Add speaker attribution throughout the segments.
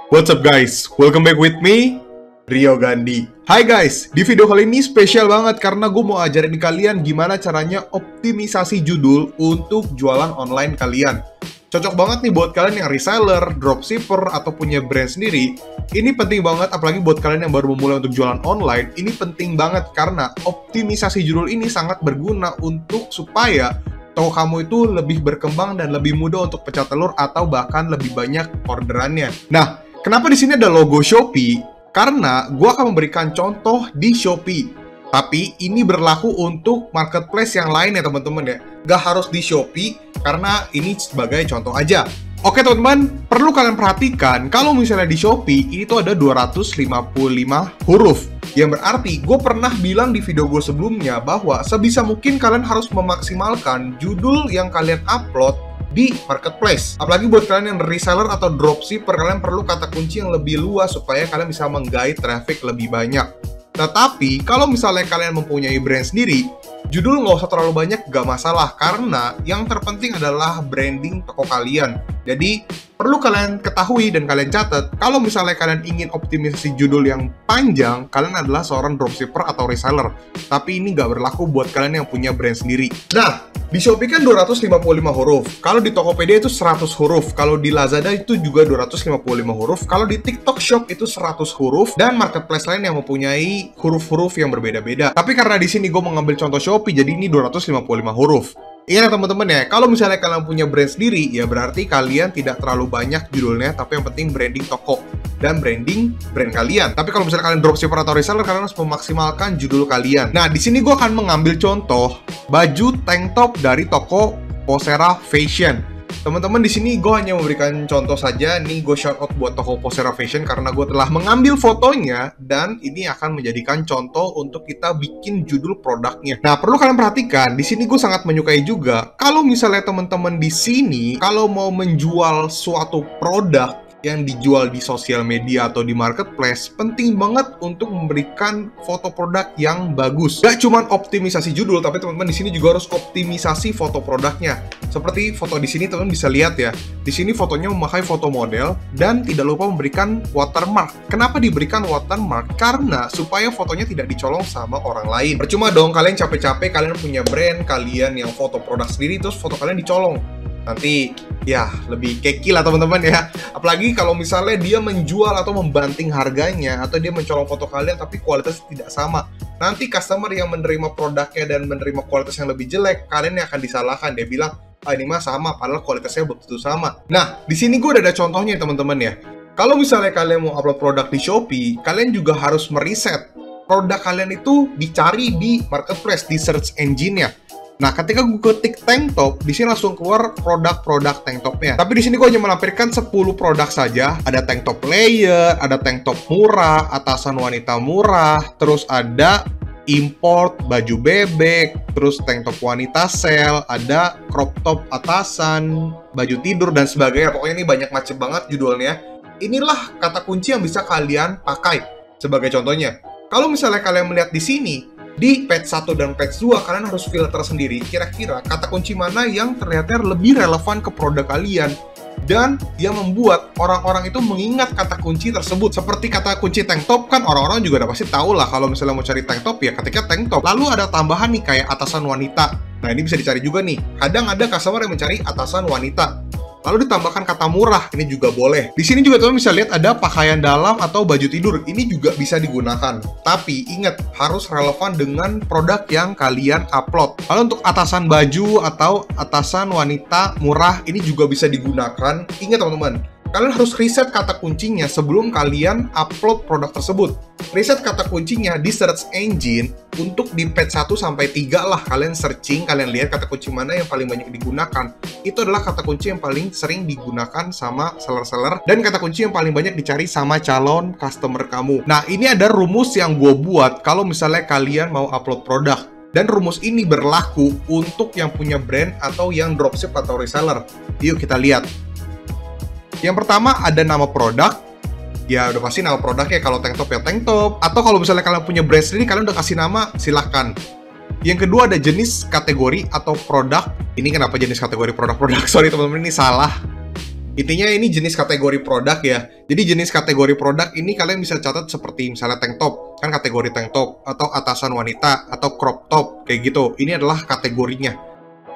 Speaker 1: What's up guys? Welcome back with me, Rio Gandhi. Hai guys, di video kali ini spesial banget karena gue mau ajarin kalian gimana caranya optimisasi judul untuk jualan online kalian. Cocok banget nih buat kalian yang reseller, dropshipper, atau punya brand sendiri. Ini penting banget, apalagi buat kalian yang baru memulai untuk jualan online. Ini penting banget karena optimisasi judul ini sangat berguna untuk supaya toko kamu itu lebih berkembang dan lebih mudah untuk pecah telur atau bahkan lebih banyak orderannya. Nah, kenapa di sini ada logo Shopee? Karena gue akan memberikan contoh di Shopee. Tapi ini berlaku untuk marketplace yang lain ya teman-teman ya. Gak harus di Shopee, karena ini sebagai contoh aja. Oke teman-teman, perlu kalian perhatikan kalau misalnya di Shopee, ini tuh ada 255 huruf. Yang berarti, gue pernah bilang di video gue sebelumnya bahwa sebisa mungkin kalian harus memaksimalkan judul yang kalian upload di marketplace. Apalagi buat kalian yang reseller atau dropshipper, kalian perlu kata kunci yang lebih luas supaya kalian bisa menggait traffic lebih banyak. Tetapi, kalau misalnya kalian mempunyai brand sendiri, judul nggak usah terlalu banyak, gak masalah. Karena yang terpenting adalah branding toko kalian. Jadi, perlu kalian ketahui dan kalian catat, kalau misalnya kalian ingin optimisasi judul yang panjang, kalian adalah seorang dropshipper atau reseller. Tapi ini nggak berlaku buat kalian yang punya brand sendiri. Nah, di Shopee kan 255 huruf. Kalau di Tokopedia itu 100 huruf. Kalau di Lazada itu juga 255 huruf. Kalau di TikTok Shop itu 100 huruf. Dan marketplace lain yang mempunyai huruf-huruf yang berbeda-beda. Tapi karena di sini gue mengambil contoh Shopee, jadi ini 255 huruf. Iya teman-teman ya, kalau misalnya kalian punya brand sendiri, ya berarti kalian tidak terlalu banyak judulnya, tapi yang penting branding toko dan branding brand kalian. Tapi kalau misalnya kalian dropshipper atau reseller, kalian harus memaksimalkan judul kalian. Nah, di sini gue akan mengambil contoh baju tank top dari toko Posera Fashion. Teman-teman, di sini gue hanya memberikan contoh saja. Nih gue shout out buat toko Posera Fashion karena gue telah mengambil fotonya dan ini akan menjadikan contoh untuk kita bikin judul produknya. Nah, perlu kalian perhatikan, di sini gue sangat menyukai juga kalau misalnya teman-teman di sini kalau mau menjual suatu produk yang dijual di sosial media atau di marketplace, penting banget untuk memberikan foto produk yang bagus. Gak cuma optimisasi judul, tapi teman-teman di sini juga harus optimisasi foto produknya. Seperti foto di sini teman-teman bisa lihat ya. Di sini fotonya memakai foto model dan tidak lupa memberikan watermark. Kenapa diberikan watermark? Karena supaya fotonya tidak dicolong sama orang lain. Percuma dong kalian capek-capek kalian punya brand kalian yang foto produk sendiri terus foto kalian dicolong. Nanti ya lebih keki lah teman-teman ya. Apalagi kalau misalnya dia menjual atau membanting harganya atau dia mencolong foto kalian tapi kualitas tidak sama. Nanti customer yang menerima produknya dan menerima kualitas yang lebih jelek, kalian yang akan disalahkan. Dia bilang, ah ini mah sama, padahal kualitasnya betul sama. Nah, di sini gue udah ada contohnya teman-teman ya. Kalau misalnya kalian mau upload produk di Shopee, kalian juga harus meriset produk kalian itu dicari di marketplace, di search engine-nya. Nah, ketika gue ketik tank top, di sini langsung keluar produk-produk tank topnya. Tapi di sini gue hanya melampirkan 10 produk saja. Ada tank top layer, ada tank top murah, atasan wanita murah, terus ada import baju bebek, terus tank top wanita sale, ada crop top atasan, baju tidur dan sebagainya. Pokoknya ini banyak macam banget judulnya. Inilah kata kunci yang bisa kalian pakai sebagai contohnya. Kalau misalnya kalian melihat di sini, di page 1 dan page 2, kalian harus filter sendiri kira-kira kata kunci mana yang ternyata lebih relevan ke produk kalian dan yang membuat orang-orang itu mengingat kata kunci tersebut. Seperti kata kunci tank top kan orang-orang juga udah pasti tahu lah kalau misalnya mau cari tank top ya ketika tank top. Lalu ada tambahan nih kayak atasan wanita. Nah, ini bisa dicari juga nih. Kadang ada customer yang mencari atasan wanita. Lalu ditambahkan kata murah, ini juga boleh. Di sini juga teman bisa lihat ada pakaian dalam atau baju tidur, ini juga bisa digunakan. Tapi ingat, harus relevan dengan produk yang kalian upload. Kalau untuk atasan baju atau atasan wanita murah, ini juga bisa digunakan. Ingat teman-teman, kalian harus riset kata kuncinya sebelum kalian upload produk tersebut. Riset kata kuncinya di search engine untuk di page 1 sampai 3 lah. Kalian searching, kalian lihat kata kunci mana yang paling banyak digunakan. Itu adalah kata kunci yang paling sering digunakan sama seller-seller dan kata kunci yang paling banyak dicari sama calon customer kamu. Nah, ini ada rumus yang gue buat kalau misalnya kalian mau upload produk. Dan rumus ini berlaku untuk yang punya brand atau yang dropship atau reseller. Yuk kita lihat. Yang pertama ada nama produk. Ya udah pasti nama produknya, kalau tank top ya tank top. Atau kalau misalnya kalian punya brand sendiri, kalian udah kasih nama, silahkan. Yang kedua ada jenis kategori atau produk. Ini kenapa jenis kategori produk-produk? Sorry teman-teman, ini salah. Intinya ini jenis kategori produk ya. Jadi jenis kategori produk ini kalian bisa catat seperti misalnya tank top, kan kategori tank top, atau atasan wanita, atau crop top, kayak gitu. Ini adalah kategorinya.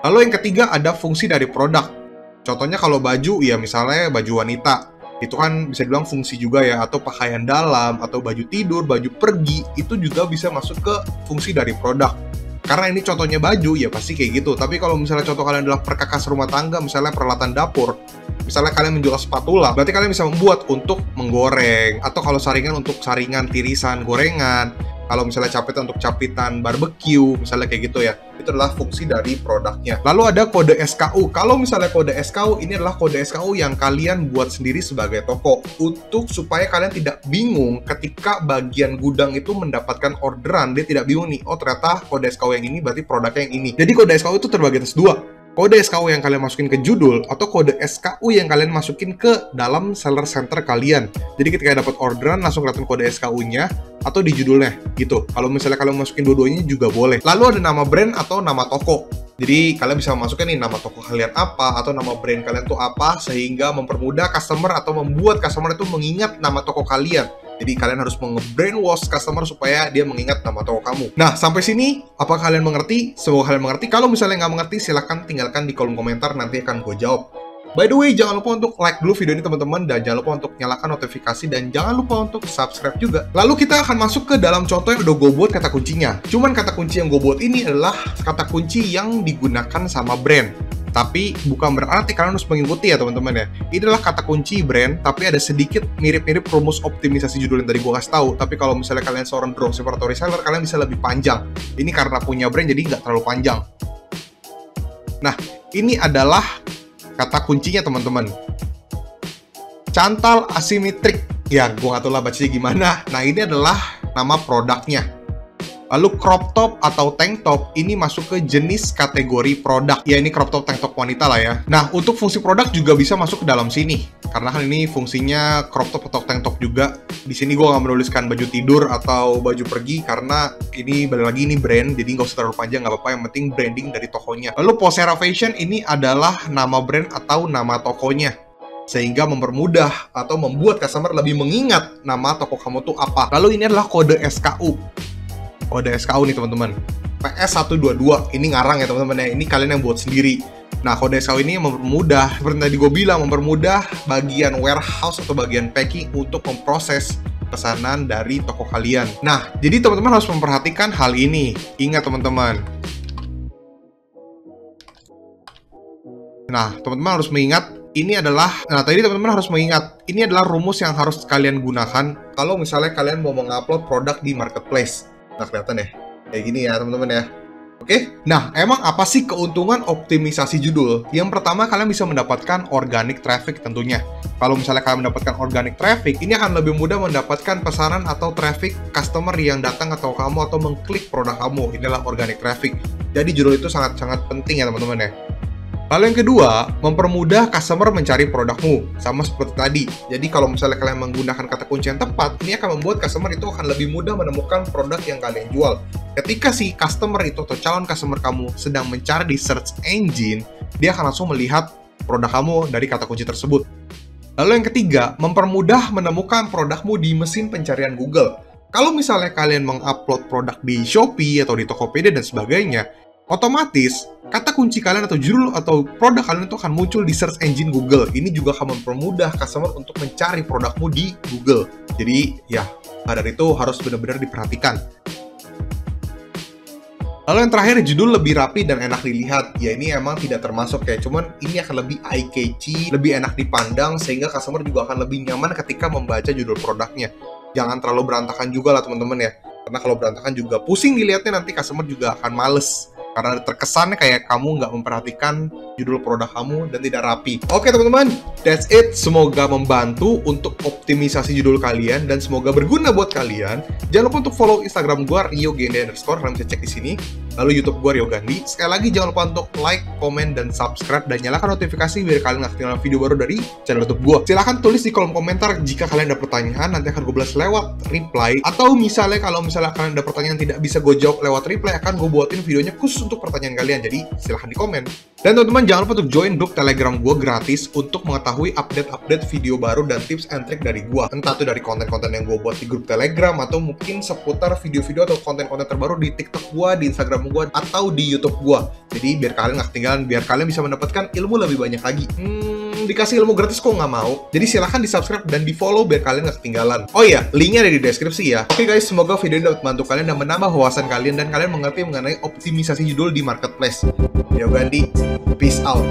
Speaker 1: Lalu yang ketiga ada fungsi dari produk. Contohnya kalau baju, ya misalnya baju wanita. Itu kan bisa dibilang fungsi juga ya, atau pakaian dalam, atau baju tidur, baju pergi, itu juga bisa masuk ke fungsi dari produk. Karena ini contohnya baju, ya pasti kayak gitu. Tapi kalau misalnya contoh kalian adalah perkakas rumah tangga, misalnya peralatan dapur, misalnya kalian menjual spatula, berarti kalian bisa membuat untuk menggoreng, atau kalau saringan untuk saringan tirisan gorengan, kalau misalnya capitan untuk capitan barbecue, misalnya kayak gitu ya. Itu adalah fungsi dari produknya. Lalu ada kode SKU. Kalau misalnya kode SKU, ini adalah kode SKU yang kalian buat sendiri sebagai toko, untuk supaya kalian tidak bingung ketika bagian gudang itu mendapatkan orderan. Dia tidak bingung nih, oh ternyata kode SKU yang ini berarti produknya yang ini. Jadi kode SKU itu terbagi atas dua. Kode SKU yang kalian masukin ke judul, atau kode SKU yang kalian masukin ke dalam seller center kalian. Jadi ketika dapat orderan, langsung kelihatan kode SKU-nya atau di judulnya gitu. Kalau misalnya kalian masukin dua-duanya juga boleh. Lalu ada nama brand atau nama toko. Jadi kalian bisa masukkan nih nama toko kalian apa, atau nama brand kalian tuh apa, sehingga mempermudah customer atau membuat customer itu mengingat nama toko kalian. Jadi kalian harus nge-brainwash customer supaya dia mengingat nama toko kamu. Nah, sampai sini, apa kalian mengerti? Semoga kalian mengerti. Kalau misalnya nggak mengerti, silahkan tinggalkan di kolom komentar, nanti akan gue jawab. By the way, jangan lupa untuk like dulu video ini teman-teman, dan jangan lupa untuk nyalakan notifikasi, dan jangan lupa untuk subscribe juga. Lalu kita akan masuk ke dalam contoh yang udah gue buat kata kuncinya. Cuman kata kunci yang gue buat ini adalah kata kunci yang digunakan sama brand. Tapi bukan berarti kalian harus mengikuti ya teman-teman ya. Ini adalah kata kunci brand, tapi ada sedikit mirip-mirip rumus optimisasi judul yang tadi gue kasih tahu. Tapi kalau misalnya kalian seorang dropshipper atau reseller, kalian bisa lebih panjang. Ini karena punya brand jadi nggak terlalu panjang. Nah, ini adalah kata kuncinya teman-teman. Cantal asimetrik. Ya, gue nggak tahu lah bacanya gimana. Nah, ini adalah nama produknya. Lalu crop top atau tank top ini masuk ke jenis kategori produk. Ya, ini crop top tank top wanita lah ya. Nah, untuk fungsi produk juga bisa masuk ke dalam sini. Karena kan ini fungsinya crop top atau tank top juga. Di sini gue nggak menuliskan baju tidur atau baju pergi karena ini balik lagi ini brand, jadi nggak usah terlalu panjang, nggak apa-apa. Yang penting branding dari tokonya. Lalu Posera Fashion ini adalah nama brand atau nama tokonya, sehingga mempermudah atau membuat customer lebih mengingat nama toko kamu tuh apa. Lalu ini adalah kode SKU. Kode SKU nih teman-teman, PS122, ini ngarang ya teman-teman ya, ini kalian yang buat sendiri. Nah, kode SKU ini mempermudah, seperti tadi gue bilang, mempermudah bagian warehouse atau bagian packing untuk memproses pesanan dari toko kalian. Nah, jadi teman-teman harus memperhatikan hal ini. Ingat teman-teman. Nah, teman-teman harus mengingat, ini adalah rumus yang harus kalian gunakan kalau misalnya kalian mau mengupload produk di marketplace. Nah, kelihatan ya, kayak gini ya teman-teman ya. Oke, nah emang apa sih keuntungan optimisasi judul? Yang pertama, kalian bisa mendapatkan organic traffic tentunya. Kalau misalnya kalian mendapatkan organic traffic, ini akan lebih mudah mendapatkan pesanan atau traffic customer yang datang ke toko kamu atau mengklik produk kamu. Inilah organic traffic. Jadi judul itu sangat-sangat penting ya teman-teman ya. Lalu yang kedua, mempermudah customer mencari produkmu, sama seperti tadi. Jadi kalau misalnya kalian menggunakan kata kunci yang tepat, ini akan membuat customer itu akan lebih mudah menemukan produk yang kalian jual. Ketika si customer itu atau calon customer kamu sedang mencari di search engine, dia akan langsung melihat produk kamu dari kata kunci tersebut. Lalu yang ketiga, mempermudah menemukan produkmu di mesin pencarian Google. Kalau misalnya kalian mengupload produk di Shopee atau di Tokopedia dan sebagainya, otomatis kata kunci kalian atau judul atau produk kalian itu akan muncul di search engine Google. Ini juga akan mempermudah customer untuk mencari produkmu di Google. Jadi ya, dari itu harus benar-benar diperhatikan. Lalu yang terakhir, judul lebih rapi dan enak dilihat. Ya, ini emang tidak termasuk ya, cuman ini akan lebih eye-catchy, lebih enak dipandang, sehingga customer juga akan lebih nyaman ketika membaca judul produknya. Jangan terlalu berantakan juga lah teman-teman ya. Karena kalau berantakan juga pusing dilihatnya, nanti customer juga akan males. Karena terkesannya kayak kamu nggak memperhatikan judul produk kamu dan tidak rapi. Oke teman-teman, that's it. Semoga membantu untuk optimisasi judul kalian dan semoga berguna buat kalian. Jangan lupa untuk follow Instagram gue, RioGND_. Kalian bisa cek di sini. lalu YouTube gue Rio Gandhi. Sekali lagi jangan lupa untuk like, komen, dan subscribe, dan nyalakan notifikasi biar kalian nggak ketinggalan video baru dari channel YouTube gue. Silahkan tulis di kolom komentar jika kalian ada pertanyaan, nanti akan gue balas lewat reply. Atau misalnya kalau kalian ada pertanyaan yang tidak bisa gue jawab lewat reply, akan gue buatin videonya khusus untuk pertanyaan kalian. Jadi silahkan di komen. Dan teman-teman jangan lupa untuk join grup Telegram gue gratis untuk mengetahui update-update video baru dan tips and trick dari gue. Entah itu dari konten-konten yang gue buat di grup Telegram, atau mungkin seputar video-video atau konten-konten terbaru di TikTok gue, di Instagram gue, atau di YouTube gue. Jadi biar kalian nggak ketinggalan, biar kalian bisa mendapatkan ilmu lebih banyak lagi. Dikasih ilmu gratis kok nggak mau? Jadi silahkan di subscribe dan di follow biar kalian nggak ketinggalan. Oh iya, linknya ada di deskripsi ya. Oke guys, semoga video ini dapat membantu kalian dan menambah wawasan kalian, dan kalian mengerti mengenai optimisasi judul di marketplace. Rio Gandhi, peace out.